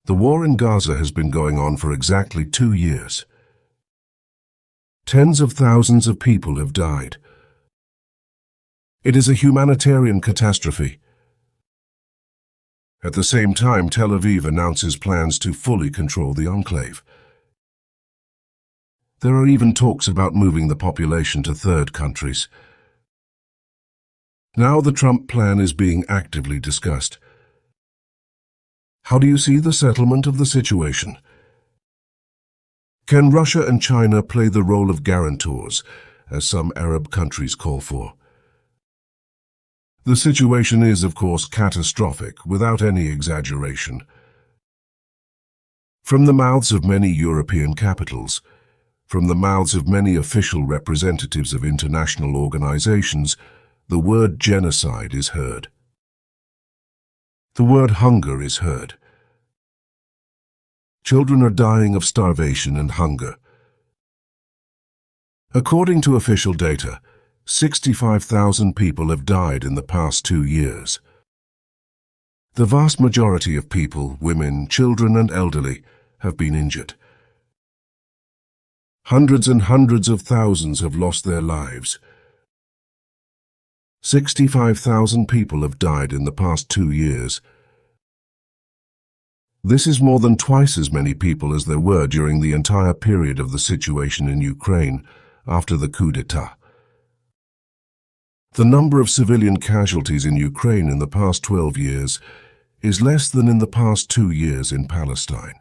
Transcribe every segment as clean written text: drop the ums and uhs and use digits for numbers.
The war in Gaza has been going on for exactly 2 years. Tens of thousands of people have died. It is a humanitarian catastrophe. At the same time, Tel Aviv announces plans to fully control the enclave. There are even talks about moving the population to third countries. Now the Trump plan is being actively discussed. How do you see the settlement of the situation? Can Russia and China play the role of guarantors, as some Arab countries call for? The situation is, of course, catastrophic, without any exaggeration. From the mouths of many European capitals, from the mouths of many official representatives of international organizations, the word genocide is heard. The word hunger is heard. Children are dying of starvation and hunger. According to official data, 65,000 people have died in the past 2 years. The vast majority of people, women, children and elderly, have been injured. Hundreds and hundreds of thousands have lost their lives. 65,000 people have died in the past 2 years. This is more than twice as many people as there were during the entire period of the situation in Ukraine after the coup d'etat. The number of civilian casualties in Ukraine in the past 12 years is less than in the past 2 years in Palestine.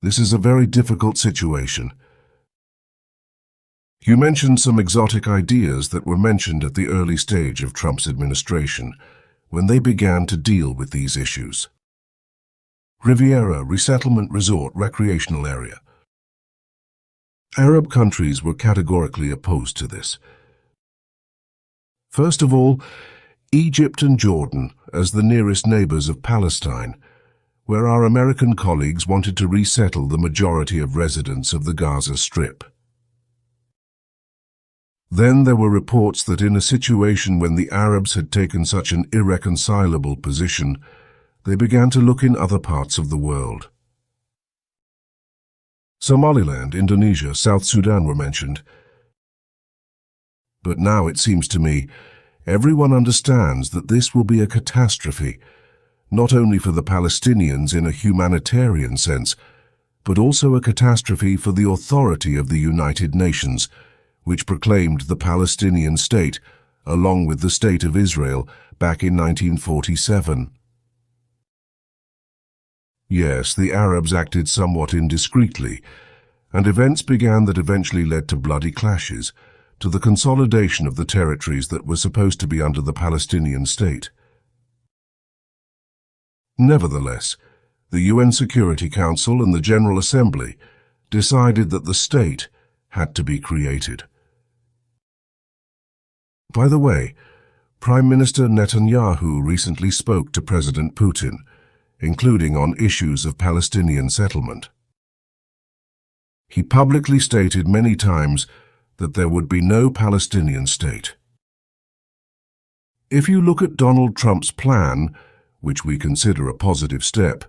This is a very difficult situation. You mentioned some exotic ideas that were mentioned at the early stage of Trump's administration, when they began to deal with these issues. Riviera, resettlement resort, recreational area. Arab countries were categorically opposed to this. First of all, Egypt and Jordan, as the nearest neighbors of Palestine, where our American colleagues wanted to resettle the majority of residents of the Gaza Strip. Then there were reports that in a situation when the Arabs had taken such an irreconcilable position, they began to look in other parts of the world. Somaliland, Indonesia, South Sudan were mentioned. But now it seems to me, everyone understands that this will be a catastrophe, not only for the Palestinians in a humanitarian sense, but also a catastrophe for the authority of the United Nations, which proclaimed the Palestinian state, along with the State of Israel, back in 1947. Yes, the Arabs acted somewhat indiscreetly, and events began that eventually led to bloody clashes, to the consolidation of the territories that were supposed to be under the Palestinian state. Nevertheless, the UN Security Council and the General Assembly decided that the state had to be created. By the way, Prime Minister Netanyahu recently spoke to President Putin, including on issues of Palestinian settlement. He publicly stated many times that there would be no Palestinian state. If you look at Donald Trump's plan, which we consider a positive step,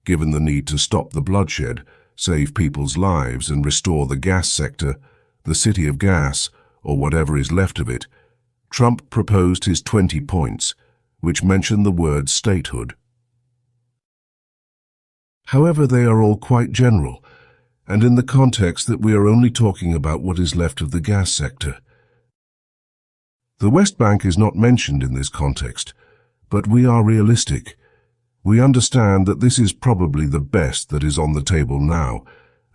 given the need to stop the bloodshed, save people's lives and restore the gas sector, the city of gas, or whatever is left of it, Trump proposed his 20 points, which mention the word statehood. However, they are all quite general, and in the context that we are only talking about what is left of the gas sector. The West Bank is not mentioned in this context, but we are realistic. We understand that this is probably the best that is on the table now,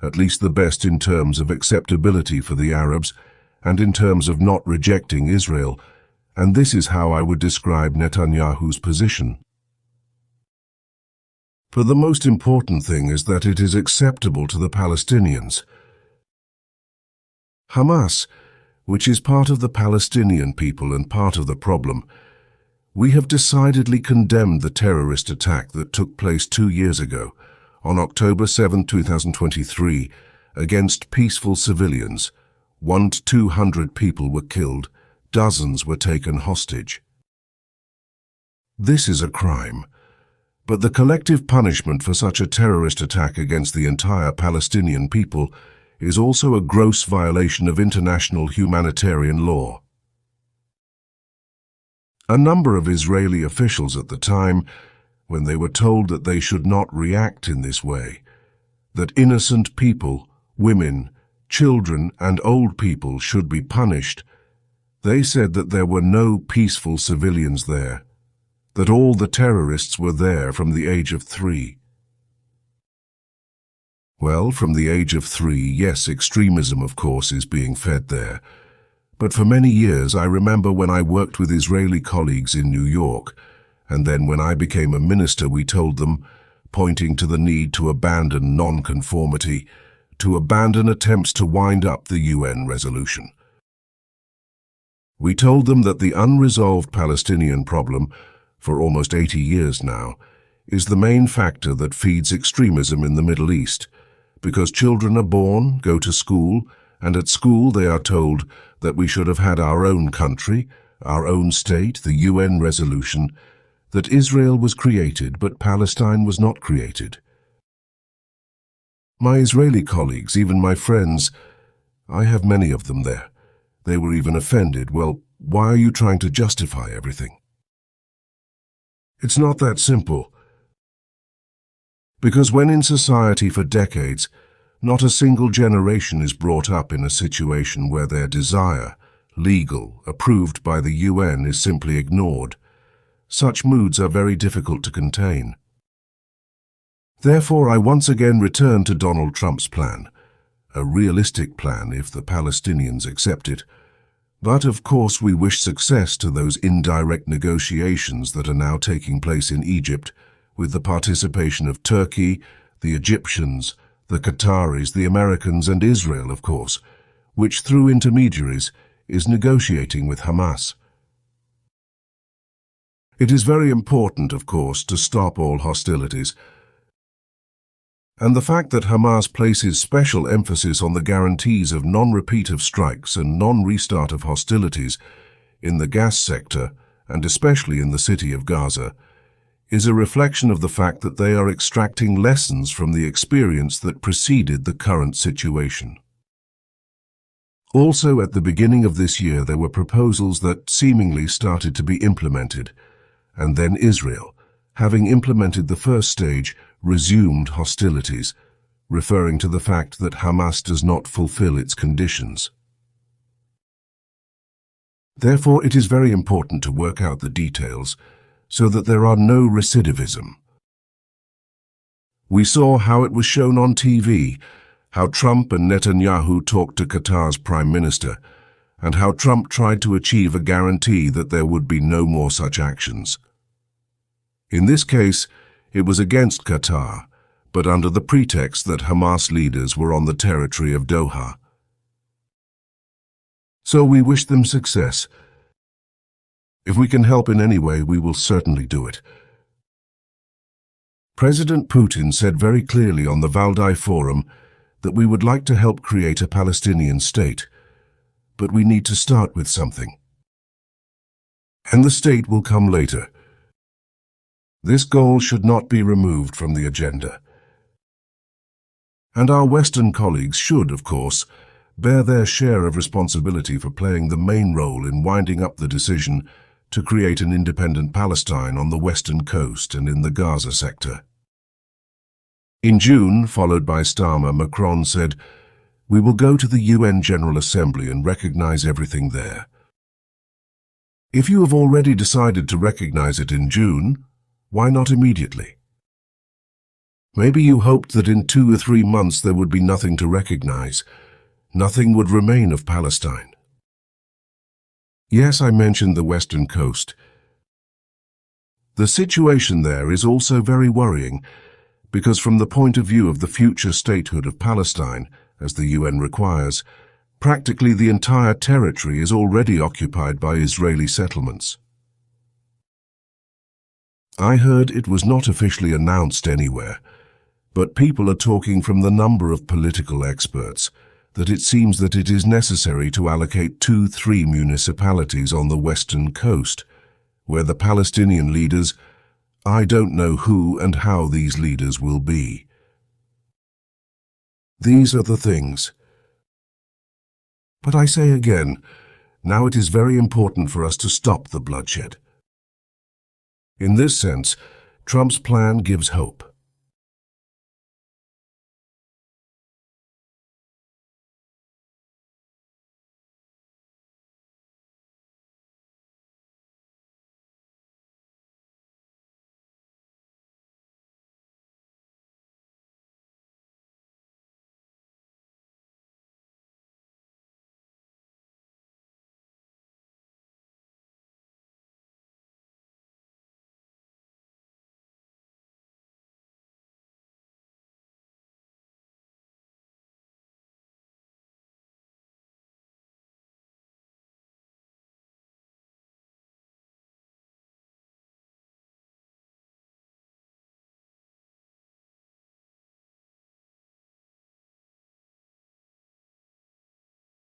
at least the best in terms of acceptability for the Arabs and in terms of not rejecting Israel, and this is how I would describe Netanyahu's position. For the most important thing is that it is acceptable to the Palestinians. Hamas, which is part of the Palestinian people and part of the problem, we have decidedly condemned the terrorist attack that took place 2 years ago, on October 7, 2023, against peaceful civilians. 100 to 200 people were killed, dozens were taken hostage. This is a crime. But the collective punishment for such a terrorist attack against the entire Palestinian people is also a gross violation of international humanitarian law. A number of Israeli officials at the time, when they were told that they should not react in this way, that innocent people, women, children and old people should be punished, they said that there were no peaceful civilians there, that all the terrorists were there from the age of 3. Well, from the age of 3, yes, extremism, of course, is being fed there. But for many years, I remember when I worked with Israeli colleagues in New York, and then when I became a minister, we told them, pointing to the need to abandon non-conformity, to abandon attempts to wind up the UN resolution. We told them that the unresolved Palestinian problem, for almost 80 years now, is the main factor that feeds extremism in the Middle East, because children are born, go to school, and at school they are told that we should have had our own country, our own state, the UN resolution, that Israel was created but Palestine was not created. My Israeli colleagues, even my friends, I have many of them there. They were even offended. Well, why are you trying to justify everything? It's not that simple. Because when in society for decades, not a single generation is brought up in a situation where their desire, legal, approved by the UN, is simply ignored, such moods are very difficult to contain. Therefore, I once again return to Donald Trump's plan, a realistic plan if the Palestinians accept it. But of course we wish success to those indirect negotiations that are now taking place in Egypt, with the participation of Turkey, the Egyptians, the Qataris, the Americans and Israel, of course, which through intermediaries is negotiating with Hamas. It is very important, of course, to stop all hostilities, and the fact that Hamas places special emphasis on the guarantees of non-repeat of strikes and non-restart of hostilities in the gas sector, and especially in the city of Gaza, is a reflection of the fact that they are extracting lessons from the experience that preceded the current situation. Also, at the beginning of this year, there were proposals that seemingly started to be implemented, and then Israel, having implemented the first stage, resumed hostilities, referring to the fact that Hamas does not fulfill its conditions. Therefore, it is very important to work out the details so that there are no recidivism. We saw how it was shown on TV, how Trump and Netanyahu talked to Qatar's Prime Minister, and how Trump tried to achieve a guarantee that there would be no more such actions. In this case, it was against Qatar, but under the pretext that Hamas leaders were on the territory of Doha. So we wish them success. If we can help in any way, we will certainly do it. President Putin said very clearly on the Valdai Forum that we would like to help create a Palestinian state, but we need to start with something. And the state will come later. This goal should not be removed from the agenda. And our Western colleagues should, of course, bear their share of responsibility for playing the main role in winding up the decision to create an independent Palestine on the western coast and in the Gaza sector. In June, followed by Starmer, Macron said, "We will go to the UN General Assembly and recognize everything there." If you have already decided to recognize it in June, why not immediately? Maybe you hoped that in 2 or 3 months there would be nothing to recognize. Nothing would remain of Palestine. Yes, I mentioned the western coast. The situation there is also very worrying, because from the point of view of the future statehood of Palestine, as the UN requires, practically the entire territory is already occupied by Israeli settlements. I heard it was not officially announced anywhere, but people are talking from the number of political experts that it seems that it is necessary to allocate 2-3 municipalities on the western coast, where the Palestinian leaders I don't know who and how these leaders will be. These are the things. But I say again, now it is very important for us to stop the bloodshed. In this sense, Trump's plan gives hope.